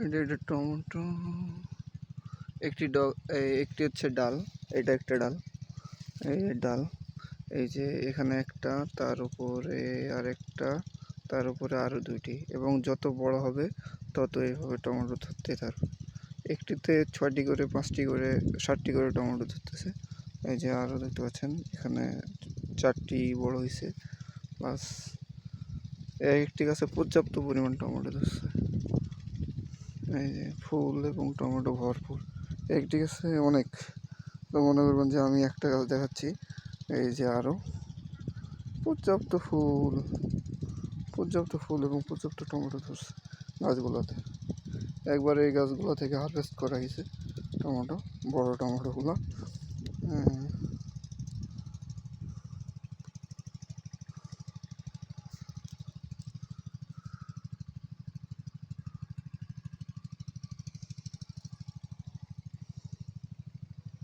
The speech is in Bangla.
এটা একটা টমেটো, একটি হচ্ছে ডাল, এটা একটা ডাল, এই ডাল, এই যে এখানে একটা, তার উপরে আরেকটা, তার উপরে আরও দুইটি, এবং যত বড় হবে তত এইভাবে টমেটো ধরতে থাকবে। একটিতে 6টি করে, 5টি করে, 7টি করে টমেটো ধরতেছে। এই যে আরও দেখতে পাচ্ছেন এখানে 4টি বড় হয়েছে, প্লাস একটি গাছে পর্যাপ্ত পরিমাণ টমেটো ধরছে। এই যে ফুল এবং টমেটো ভরপুর, একটি গাছে অনেক। তো মনে করবেন যে আমি একটা গাছ দেখাচ্ছি, এই যে আরও পর্যাপ্ত ফুল এবং পর্যাপ্ত টমেটো ধরছে গাছগুলোতে। একবার এই গাছগুলো থেকে হারভেস্ট করা হয়েছে টমেটো, বড় টমেটোগুলো।